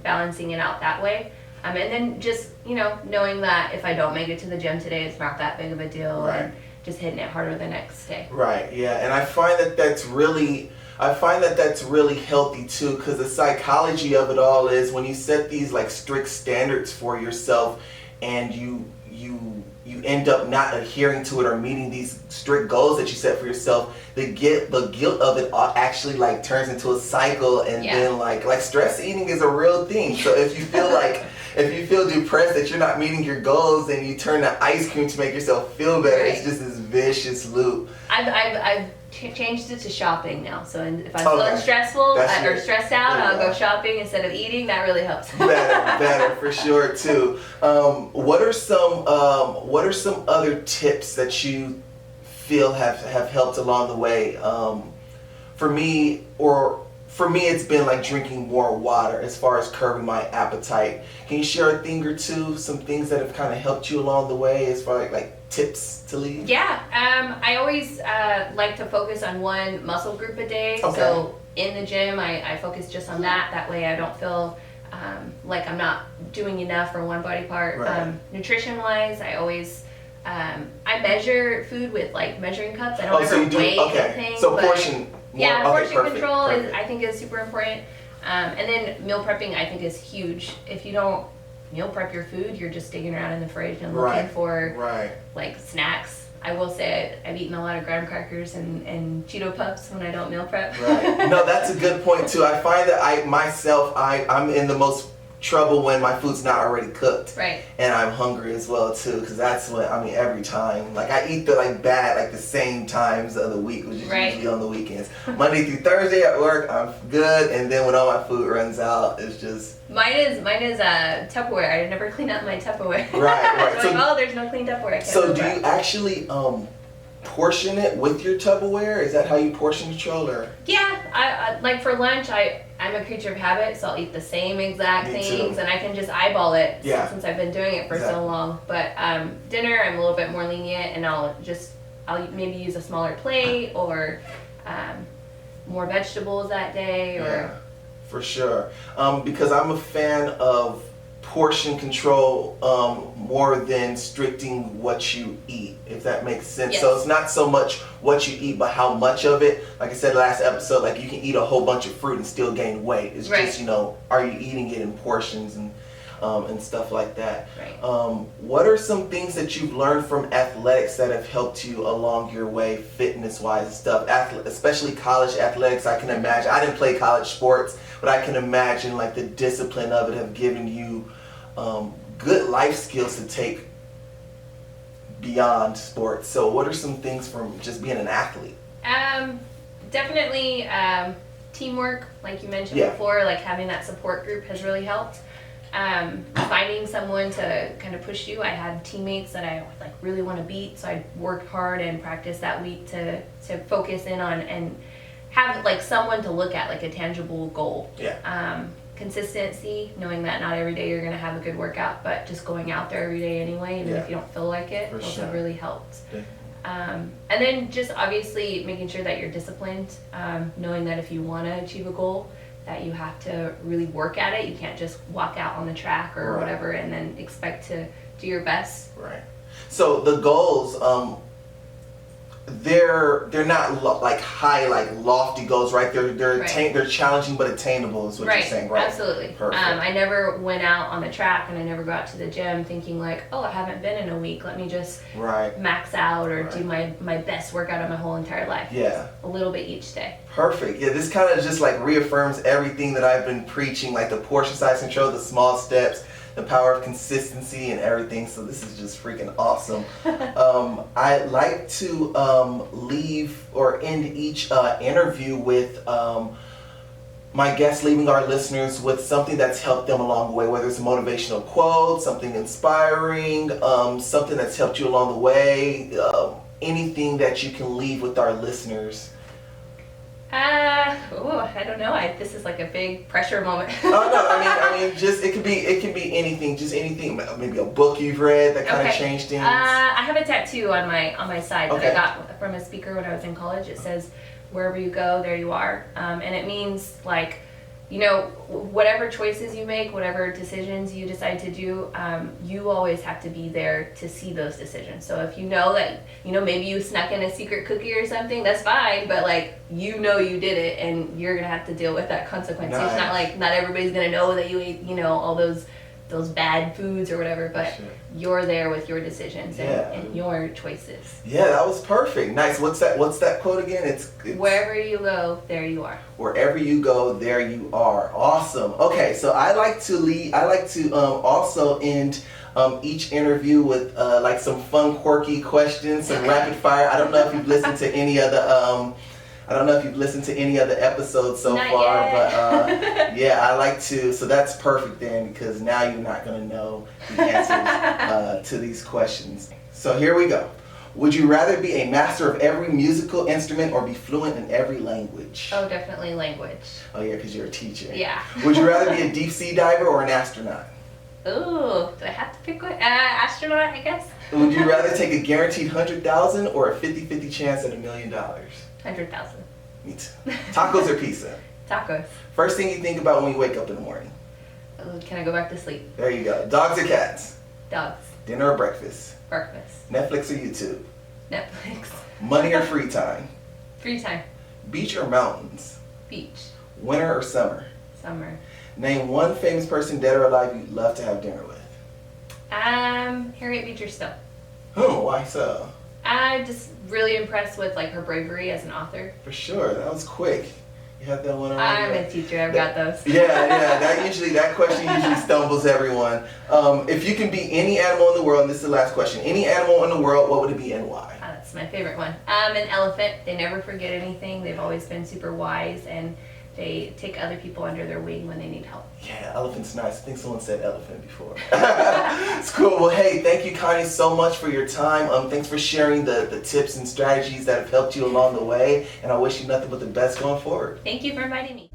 balancing it out that way. And then just, knowing that if I don't make it to the gym today, it's not that big of a deal. Right. And just hitting it harder the next day. Right, yeah. And I find that that's really healthy too, because the psychology of it all is when you set these like strict standards for yourself and you end up not adhering to it or meeting these strict goals that you set for yourself, the guilt of it actually like turns into a cycle, and then like stress eating is a real thing. So if you feel depressed that you're not meeting your goals, and you turn to ice cream to make yourself feel better, it's just this vicious loop. I've changed it to shopping now. So if I'm feeling stressful or stressed out, I'll go shopping instead of eating. That really helps. better for sure too. What are some other tips that you feel have helped along the way? For me, it's been like drinking more water as far as curbing my appetite. Can you share a thing or two, some things that have kind of helped you along the way as far as like tips to lead? Yeah, I always like to focus on one muscle group a day. Okay. So in the gym, I focus just on that. That way I don't feel like I'm not doing enough for one body part. Right. Nutrition-wise, I always... I measure food with like measuring cups. I don't ever weigh anything. So portion. Portion control I think is super important. And then meal prepping I think is huge. If you don't meal prep your food, you're just digging around in the fridge and looking for like snacks. I will say I've eaten a lot of graham crackers and Cheeto Puffs when I don't meal prep. Right. No, that's a good point too. I find that I'm in the most trouble when my food's not already cooked, right? And I'm hungry as well too, because that's when every time like I eat the same times of the week, which is usually on the weekends. Monday through Thursday at work I'm good, and then when all my food runs out, it's just mine is Tupperware. I never clean up my Tupperware. Right. So there's no clean Tupperware. So do you actually portion it with your Tupperware? Is that how you portion control? Or I like for lunch I'm a creature of habit, so I'll eat the same exact things, and I can just eyeball it since I've been doing it for so long. But dinner, I'm a little bit more lenient, and I'll maybe use a smaller plate or more vegetables that day. Or for sure, because I'm a fan of portion control more than stricting what you eat, if that makes sense. Yes. So it's not so much what you eat, but how much of it. Like I said last episode, like you can eat a whole bunch of fruit and still gain weight. It's just, are you eating it in portions and stuff like that. Right. What are some things that you've learned from athletics that have helped you along your way, fitness-wise and stuff? Especially college athletics, I can imagine. I didn't play college sports, but I can imagine like the discipline of it have given you good life skills to take beyond sports. So what are some things from just being an athlete? Definitely teamwork, like you mentioned before, like having that support group has really helped. Finding someone to kind of push you. I had teammates that I like really want to beat, so I worked hard and practiced that week to focus in on and have like someone to look at, like a tangible goal. Consistency, knowing that not every day you're going to have a good workout, but just going out there every day anyway, even if you don't feel like it, also really helps. And then just obviously making sure that you're disciplined, knowing that if you want to achieve a goal, that you have to really work at it. You can't just walk out on the track or whatever and then expect to do your best. Right. So the goals, they're not like high, like lofty goals, right? They're challenging but attainable is what you're saying, right? Absolutely. Perfect. I never went out on the track and I never go out to the gym thinking like, oh, I haven't been in a week, let me just max out or do my best workout of my whole entire life. Yeah. A little bit each day. Perfect. Yeah, this kind of just like reaffirms everything that I've been preaching, like the portion size control, the small steps, the power of consistency and everything. So this is just freaking awesome. I'd like to leave or end each interview with my guests leaving our listeners with something that's helped them along the way, whether it's a motivational quote, something inspiring, something that's helped you along the way, anything that you can leave with our listeners. I don't know. This is like a big pressure moment. Oh no, I mean, just it can be anything, just anything. Maybe a book you've read that kind of changed things. I have a tattoo on my side that I got from a speaker when I was in college. It says, "Wherever you go, there you are," and it means like you know, whatever choices you make, whatever decisions you decide to do, you always have to be there to see those decisions. So if you know that, you know, maybe you snuck in a secret cookie or something, that's fine, but like, you know you did it and you're gonna have to deal with that consequence. Nice. So it's not like, not everybody's gonna know that you ate, you know, all those bad foods or whatever, but you're there with your decisions and your choices. Yeah, that was perfect. Nice. What's that quote again? It's wherever you go, there you are. Wherever you go, there you are. Awesome. Okay, so I like to also end each interview with like some fun, quirky questions, some rapid fire. I don't know if you've listened to any of the episodes so not far, yet. but yeah, I like to. So that's perfect then, because now you're not going to know the answers to these questions. So here we go. Would you rather be a master of every musical instrument or be fluent in every language? Oh, definitely language. Oh yeah, because you're a teacher. Yeah. Would you rather be a deep sea diver or an astronaut? Ooh, do I have to pick one? Astronaut, I guess. Would you rather take a guaranteed 100,000 or a 50-50 chance at $1 million? 100,000. Me too. Tacos or pizza? Tacos. First thing you think about when you wake up in the morning? Can I go back to sleep? There you go. Dogs or cats? Dogs. Dinner or breakfast? Breakfast. Netflix or YouTube? Netflix. Money or free time? Free time. Beach or mountains? Beach. Winter or summer? Summer. Name one famous person, dead or alive, you'd love to have dinner with. Harriet Beecher Stowe. Oh, why so? I'm just really impressed with like her bravery as an author. For sure, that was quick. You had that one already. I'm a teacher. I've got those. Yeah. That question usually stumbles everyone. If you can be any animal in the world, and this is the last question. Any animal in the world, what would it be and why? That's my favorite one. An elephant. They never forget anything. They've always been super wise, and they take other people under their wing when they need help. Yeah, elephant's nice. I think someone said elephant before. It's cool. Well, hey, thank you, Connie, so much for your time. Thanks for sharing the tips and strategies that have helped you along the way, and I wish you nothing but the best going forward. Thank you for inviting me.